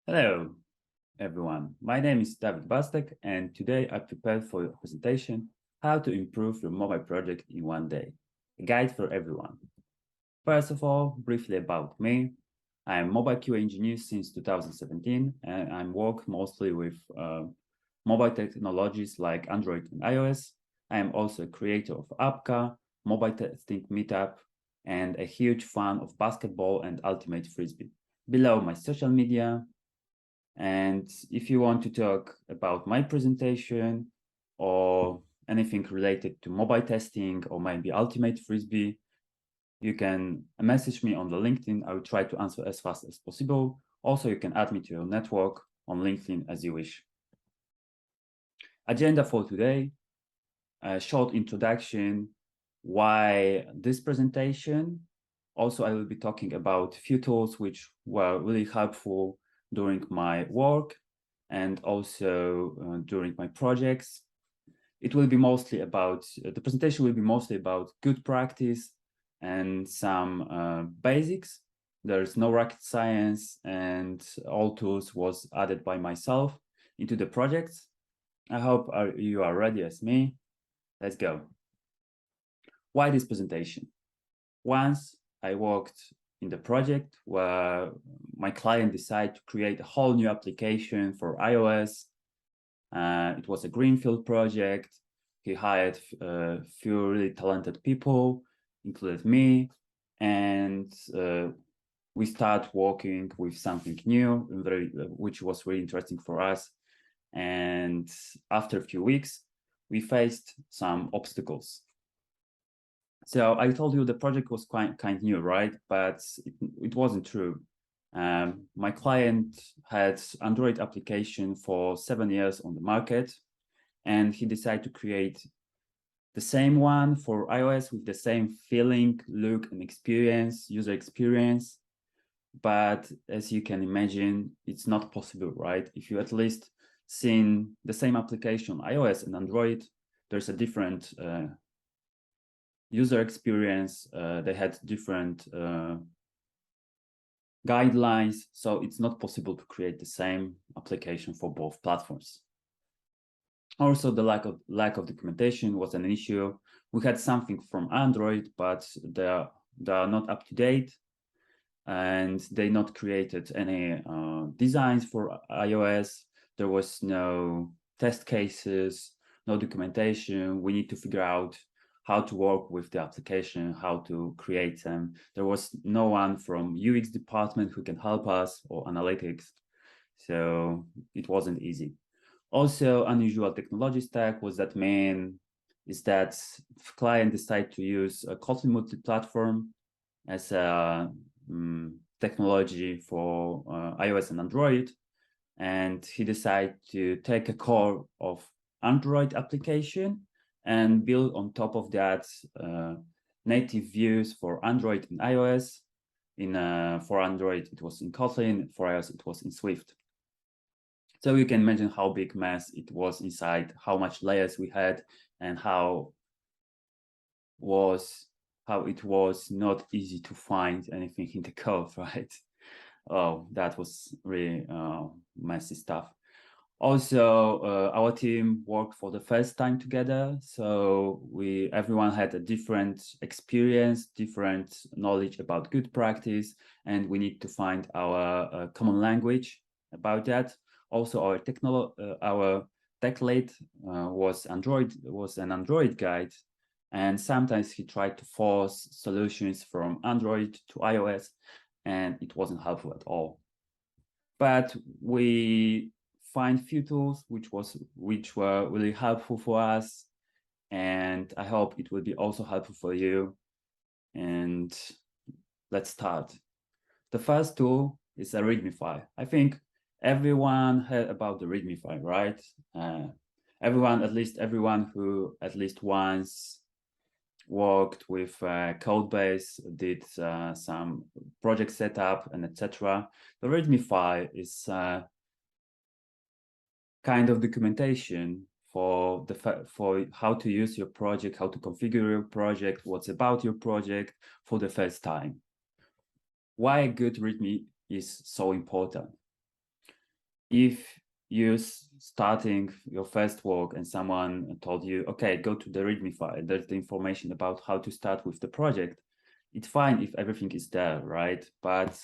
Hello, everyone. My name is David Bastek, and today I prepared for your presentation how to improve your mobile project in one day, a guide for everyone. First of all, briefly about me. I am a mobile QA engineer since 2017, and I work mostly with mobile technologies like Android and iOS. I am also a creator of Appka, mobile testing meetup, and a huge fan of basketball and ultimate frisbee. Below my social media, and if you want to talk about my presentation or anything related to mobile testing or maybe Ultimate Frisbee, you can message me on the LinkedIn. I will try to answer as fast as possible. Also, you can add me to your network on LinkedIn as you wish. Agenda for today, a short introduction, why this presentation. Also, I will be talking about a few tools which were really helpful during my work and also during my projects. It will be mostly about, the presentation will be mostly about good practice and some basics. There's no rocket science, and all tools was added by myself into the projects. I hope you are ready as me. Let's go. Why this presentation? Once I worked in the project where my client decided to create a whole new application for iOS. It was a greenfield project. He hired a few really talented people, included me, and we started working with something new, which was really interesting for us. And after a few weeks, we faced some obstacles. So I told you the project was kind new, right? But it wasn't true. My client had Android application for 7 years on the market, and he decided to create the same one for iOS with the same feeling, look, and experience, user experience. But as you can imagine, it's not possible, right? If you at least seen the same application, iOS and Android, there's a different user experience. They had different guidelines, so it's not possible to create the same application for both platforms. Also, the lack of documentation was an issue. We had something from Android, but they are not up to date, and they not created any designs for iOS. There was no test cases, no documentation. We need to figure out how to work with the application, how to create them. There was no one from UX department who can help us, or analytics, so it wasn't easy. Also, unusual technology stack was that client decided to use a Kotlin multi-platform as a technology for iOS and Android, and he decided to take a core of Android application and build on top of that native views for Android and iOS. For Android, it was in Kotlin. For iOS, it was in Swift. So you can imagine how big mess it was inside, how much layers we had, and how it was not easy to find anything in the code, right? Oh, that was really messy stuff. Also, our team worked for the first time together, so everyone had a different experience, different knowledge about good practice, and we need to find our common language about that. Also, our tech lead was an Android guide, and sometimes he tried to force solutions from Android to iOS, and it wasn't helpful at all. But we find few tools which were really helpful for us, and I hope it will be also helpful for you. And let's start. The first tool is a Readme file. I think everyone heard about the Readme file, right? Everyone who at least once worked with code base, did some project setup, and etc. The Readme file is kind of documentation for how to use your project, how to configure your project, what's about your project for the first time. Why a good Readme is so important? if you're starting your first work and someone told you, okay, go to the Readme file, there's the information about how to start with the project, it's fine if everything is there, right? But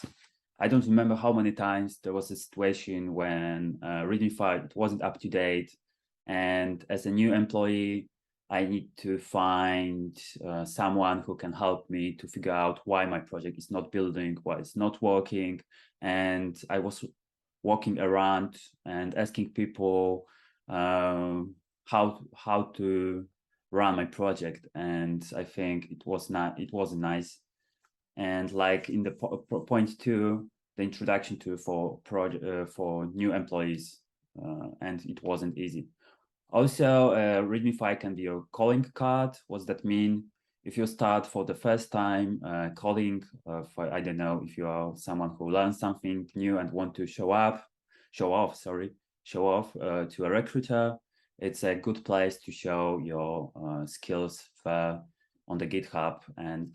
I don't remember how many times there was a situation when Readme file it wasn't up to date, and as a new employee, I need to find someone who can help me to figure out why my project is not building, why it's not working. And I was walking around and asking people how to run my project, and I think it was nice. And like in the point two, the introduction to for new employees, and it wasn't easy. Also, Readme file can be a calling card. What's that mean? If you start for the first time coding, for, I don't know, if you are someone who learns something new and want to show off to a recruiter, it's a good place to show your skills there on the GitHub and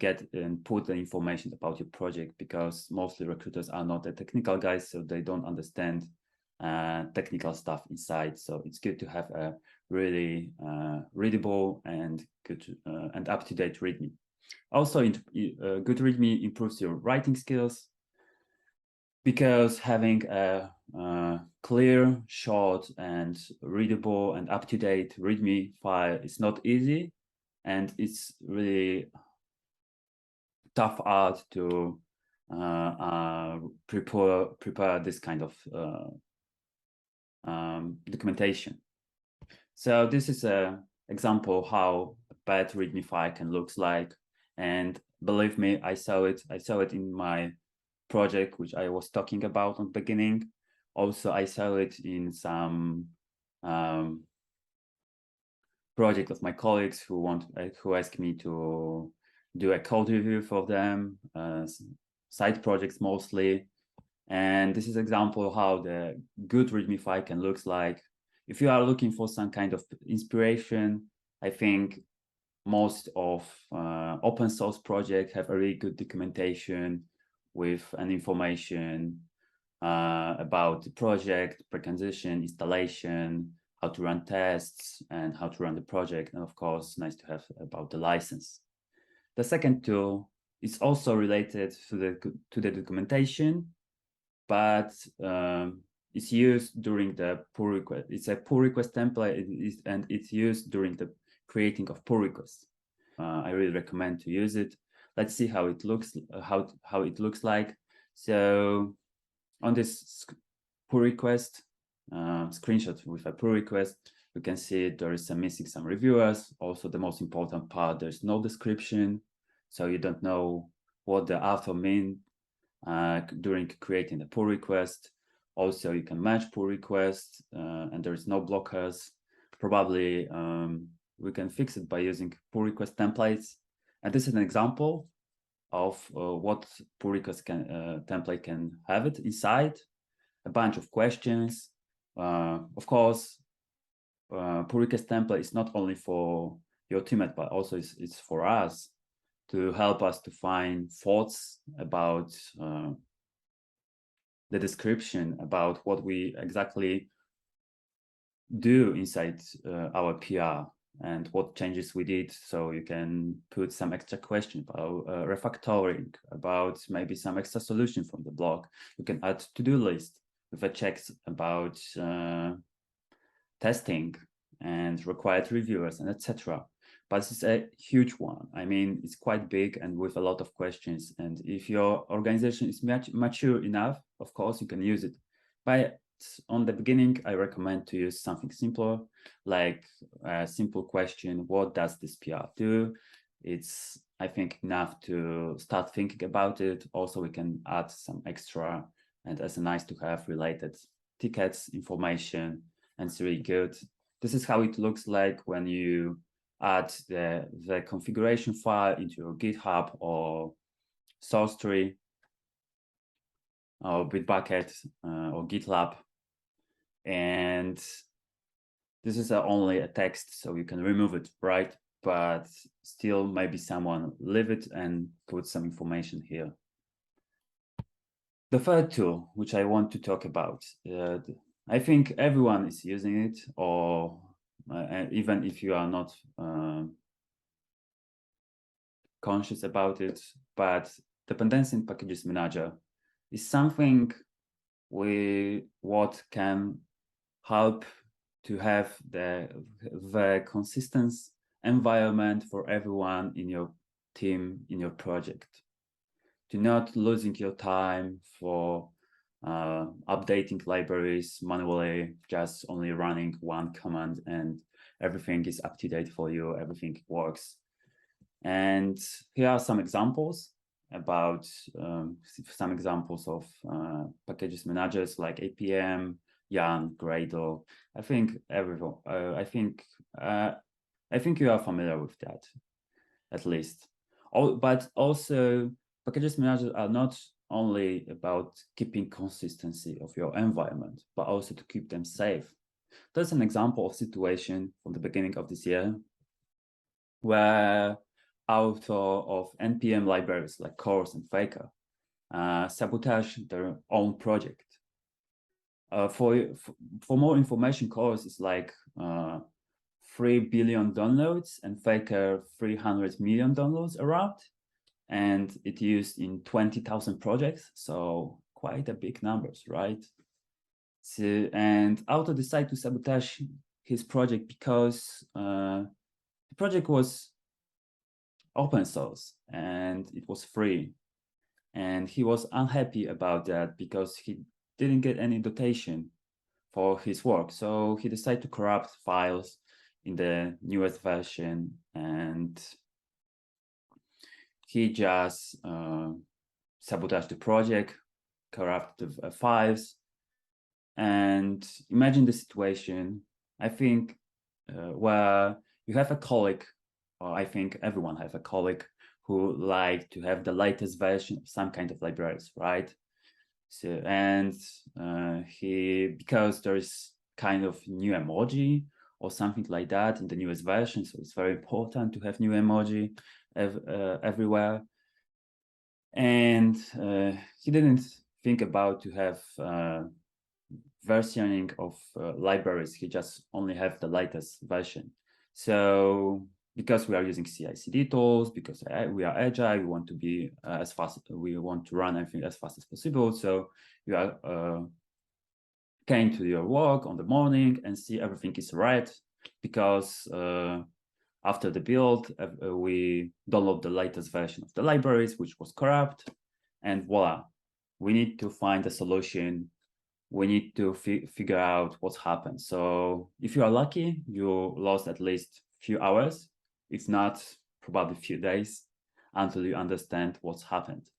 put the information about your project, because mostly recruiters are not the technical guys, so they don't understand technical stuff inside. So it's good to have a really readable and good and up-to-date README. Also, good README improves your writing skills, because having a clear, short, and readable and up-to-date README file is not easy, and it's really tough art to prepare this kind of documentation. So this is an example how a bad README file can look like, and believe me, I saw it in my project, which I was talking about in the beginning. Also, I saw it in some project of my colleagues who asked me to do a code review for them, side projects mostly. And this is an example of how the good README file can look like. If you are looking for some kind of inspiration, I think most of open source projects have a really good documentation with an information about the project, precondition, installation, how to run tests, and how to run the project. And of course, nice to have about the license. The second tool is also related to the documentation, but it's used during the pull request. It's a pull request template, and it's used during the creating of pull requests. I really recommend to use it. Let's see how it looks, how it looks like. So on this pull request, screenshot with a pull request, you can see there is missing some reviewers. Also, the most important part, there's no description, so you don't know what the author mean during creating the pull request. Also, you can match pull requests, and there is no blockers. Probably we can fix it by using pull request templates. And this is an example of what pull request template can have it inside. A bunch of questions. Of course, pull request template is not only for your teammate, but also it's for us to help us to find thoughts about the description, about what we exactly do inside our PR and what changes we did. So you can put some extra question about refactoring, about maybe some extra solution from the blog. You can add to-do list with a checks about testing and required reviewers and etc. But this is a huge one. I mean, it's quite big and with a lot of questions. And if your organization is mature enough, of course, you can use it. But on the beginning, I recommend to use something simpler, like a simple question, what does this PR do? It's, I think, enough to start thinking about it. Also, we can add some extra and as a nice to have related tickets, information, and it's really good. This is how it looks like when you add the configuration file into your GitHub or source tree or Bitbucket or GitLab. And this is only a text, so you can remove it, right? But still, maybe someone leave it and put some information here. The third tool, which I want to talk about, I think everyone is using it, or even if you are not conscious about it, but dependency in packages manager is something what can help to have the consistent environment for everyone in your team, in your project, to not losing your time for updating libraries manually, just only running one command and everything is up to date for you, everything works. And here are some examples about some examples of packages managers like APM, Yarn, Gradle. I think everyone. I think you are familiar with that, at least. But also, packages managers are not only about keeping consistency of your environment, but also to keep them safe. There's an example of situation from the beginning of this year where author of NPM libraries like Chorus and Faker sabotage their own project. For more information, Chorus is like 3 billion downloads and Faker 300 million downloads around, and it used in 20,000 projects, so quite a big numbers, right? So, and author decided to sabotage his project because the project was open source and it was free, and he was unhappy about that because he didn't get any dotation for his work, so he decided to corrupt files in the newest version, and he just sabotaged the project, corrupted the files. And imagine the situation, I think, where you have a colleague, or I think everyone has a colleague who like to have the latest version of some kind of libraries, right? So, and because there's kind of new emoji or something like that in the newest version, so it's very important to have new emoji everywhere. And he didn't think about to have versioning of libraries. He just only have the latest version. So because we are using CI/CD tools, because we are agile, we want to be as fast, we want to run everything as fast as possible. So you are came to your work on the morning and see everything is right, because after the build, we download the latest version of the libraries, which was corrupt, and voila, we need to find a solution. We need to figure out what's happened. So if you are lucky, you lost at least a few hours, if not probably a few days, until you understand what's happened.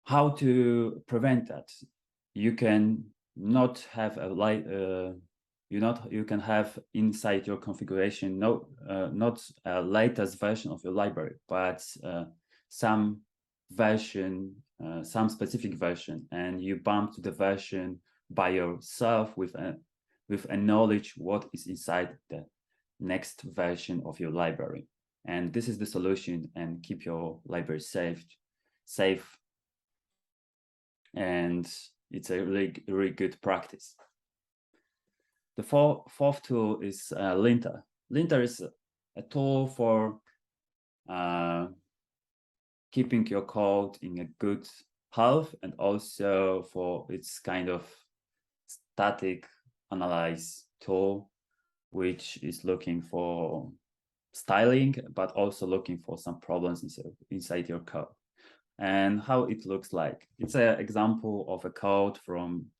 How to prevent that? You can not have a you can have inside your configuration not a latest version of your library, but some version, some specific version, and you bump to the version by yourself with a knowledge what is inside the next version of your library. And this is the solution, and keep your library safe. And it's a really good practice. The fourth tool is linter. Linter is a tool for keeping your code in a good health, and also for its kind of static analyze tool, which is looking for styling, but also looking for some problems inside your code. And how it looks like. It's an example of a code from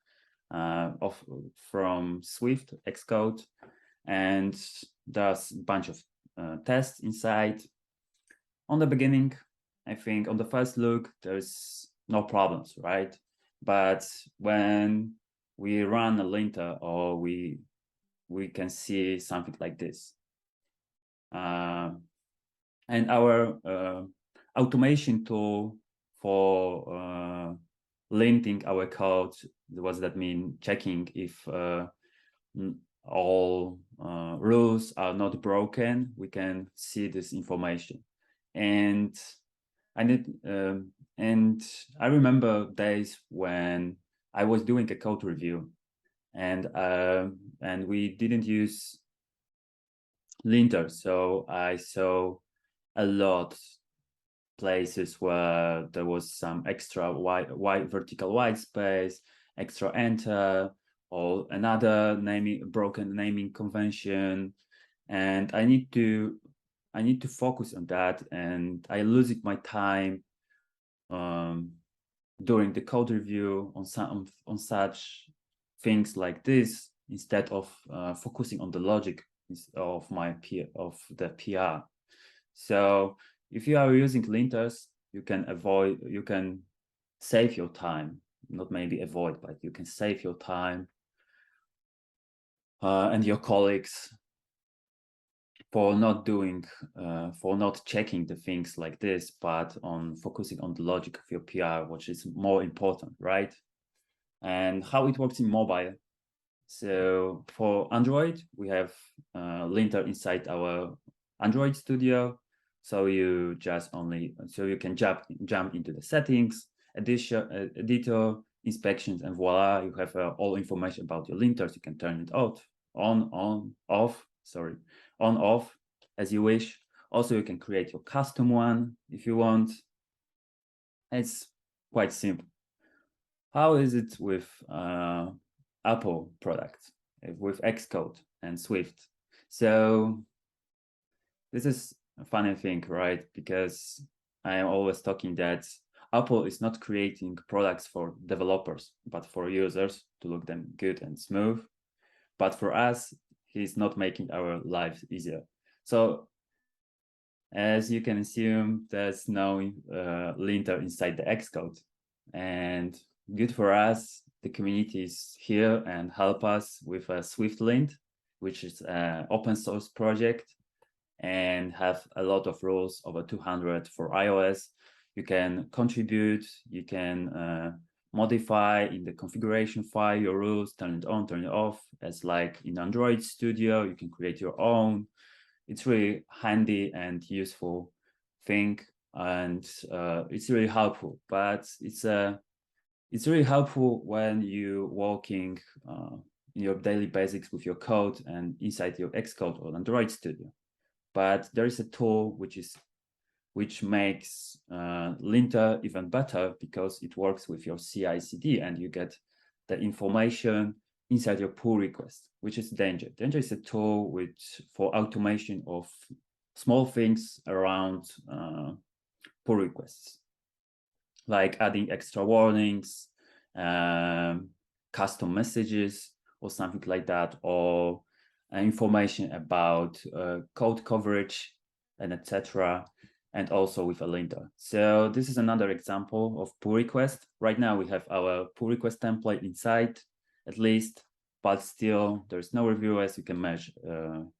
Swift Xcode, and there's a bunch of tests inside. On the beginning, I think on the first look, there's no problems, right? But when we run a linter, or we can see something like this. And our automation tool for linting our code, what does that mean? Checking if all rules are not broken, we can see this information. And I remember days when I was doing a code review, and we didn't use linter, so I saw a lot places where there was some extra wide vertical white space, extra enter, or another broken naming convention, and I need to focus on that, and I losing my time during the code review on such things like this, instead of focusing on the logic of the PR. So if you are using linters, you can save your time, not maybe avoid, but you can save your time and your colleagues for not checking the things like this, but on focusing on the logic of your PR, which is more important, right? And how it works in mobile. So for Android, we have linter inside our Android Studio. So you can jump into the settings, editor, inspections, and voila, you have all information about your linters. You can turn it on, off, as you wish. Also, you can create your custom one if you want. It's quite simple. How is it with Apple products, with Xcode and Swift? So this is a funny thing, right? Because I am always talking that Apple is not creating products for developers, but for users to look them good and smooth. But for us, he's not making our lives easier. So as you can assume, there's no linter inside the Xcode. And good for us, the community is here and help us with a Swift lint, which is an open source project and have a lot of rules, over 200 for iOS. You can contribute, you can modify in the configuration file your rules, turn it on, turn it off. As like in Android Studio, you can create your own. It's really handy and useful thing, and it's really helpful. But it's really helpful when you working in your daily basics with your code and inside your Xcode or Android Studio. But there is a tool which makes linter even better, because it works with your CI/CD and you get the information inside your pull request, which is Danger. Danger is a tool for automation of small things around pull requests, like adding extra warnings, custom messages, or something like that, or information about code coverage and etc. And also with a linter. So this is another example of pull request. Right now we have our pull request template inside, at least, but still there's no review, as you can merge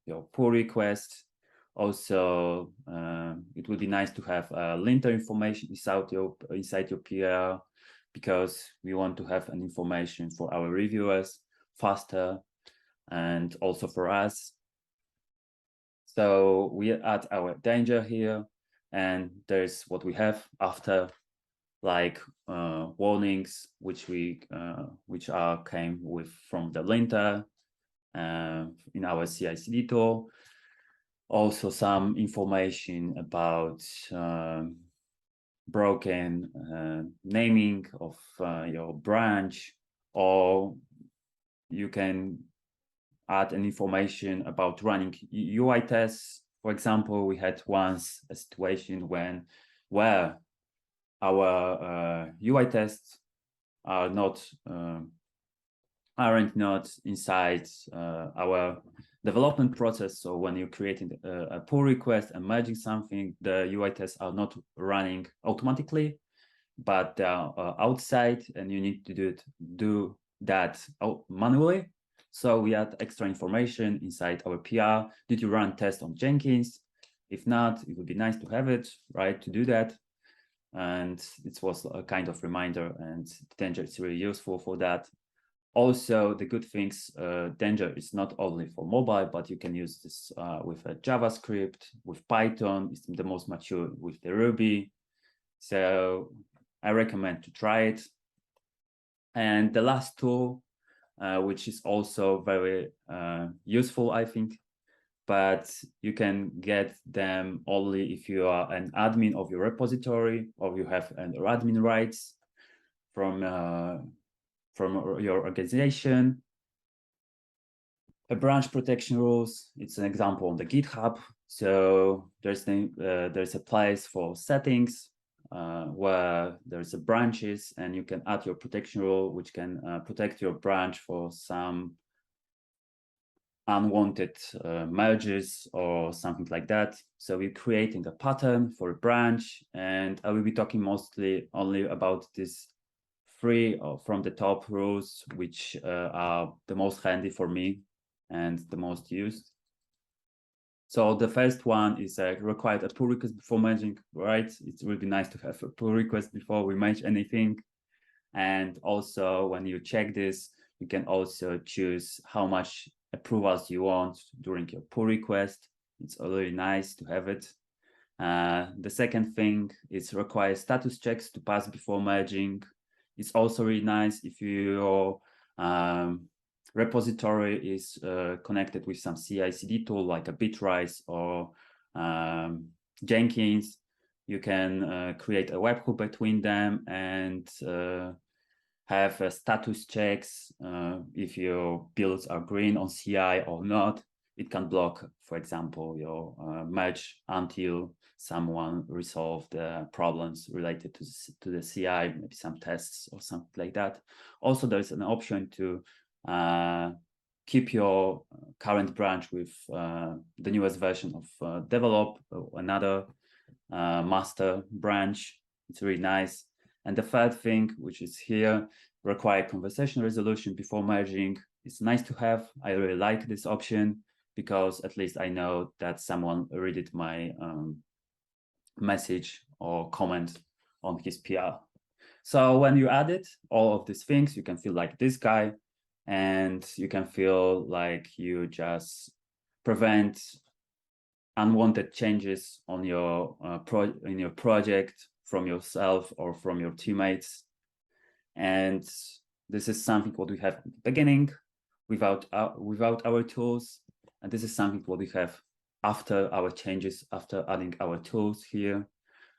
your pull request. Also, it would be nice to have linter information inside your PR, because we want to have an information for our reviewers faster and also for us. So we add our Danger here, and there's what we have after, like warnings, which came from the linter in our CI/CD tool. Also some information about broken naming of your branch, or you can add an information about running UI tests. For example, we had once a situation where our UI tests aren't not inside our development process. So when you're creating a pull request and merging something, the UI tests are not running automatically, but they are outside, and you need to do that manually. So we add extra information inside our PR. Did you run tests on Jenkins? If not, it would be nice to have it, right, to do that. And it was a kind of reminder, and Danger is really useful for that. Also, the good things, Danger is not only for mobile, but you can use this with a JavaScript, with Python. It's the most mature with the Ruby. So I recommend to try it. And the last tool, which is also very useful, I think, but you can get them only if you are an admin of your repository or you have an admin rights from your organization. A branch protection rules, it's an example on the GitHub. So there's a place for settings where there's a branches, and you can add your protection rule, which can protect your branch for some unwanted merges or something like that. So we're creating a pattern for a branch, and I will be talking mostly only about these three from the top rules, which are the most handy for me and the most used. So the first one is required a pull request before merging, right? It's really nice to have a pull request before we merge anything. And also when you check this, you can also choose how much approvals you want during your pull request. It's really nice to have it. The second thing is require status checks to pass before merging. It's also really nice if your repository is connected with some CI/CD tool like a Bitrise or Jenkins. You can create a webhook between them and have status checks if your builds are green on CI or not. It can block, for example, your merge until someone resolved the problems related to the CI, maybe some tests or something like that. Also, there's an option to keep your current branch with the newest version of develop, another master branch. It's really nice. And the third thing, which is here, require conversation resolution before merging. It's nice to have. I really like this option because at least I know that someone read my message or comment on his PR. So when you add it, all of these things, you can feel like this guy, and you can feel like you just prevent unwanted changes on your in your project from yourself or from your teammates. And this is something what we have at the beginning without our tools, and this is something what we have after our changes, after adding our tools here.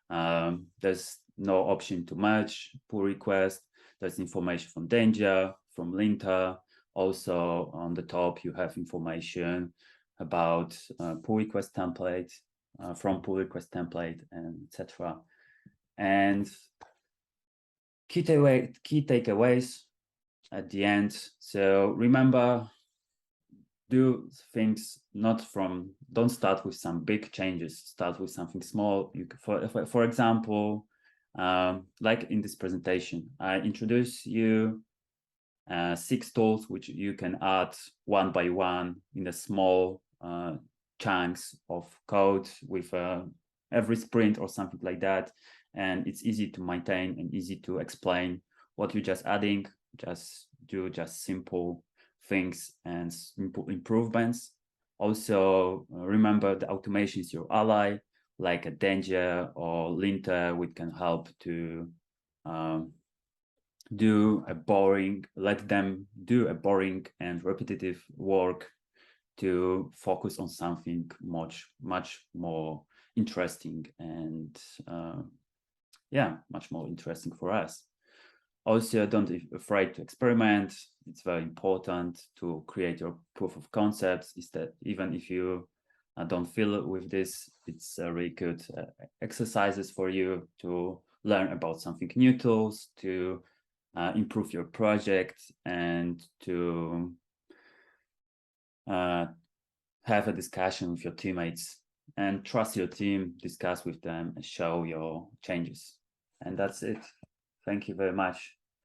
There's no option to merge pull request. There's information from danger, from linter. Also on the top you have information about pull request template, from pull request template, and etc. And key takeaways at the end. So remember, do things don't start with some big changes, start with something small. For example, like in this presentation, I introduce you 6 tools which you can add one by one in the small chunks of code with every sprint or something like that. And it's easy to maintain and easy to explain what you're just adding. Just do simple things and simple improvements. Also, remember the automation is your ally, like a danger or linter, which can help to let them do a boring and repetitive work to focus on something much more interesting and much more interesting for us. Also, don't be afraid to experiment. It's very important to create your proof of concepts. Is that even if you don't feel with this, it's really good exercises for you to learn about something new tools, to improve your project, and to have a discussion with your teammates and trust your team, discuss with them, and show your changes. And that's it. Thank you very much.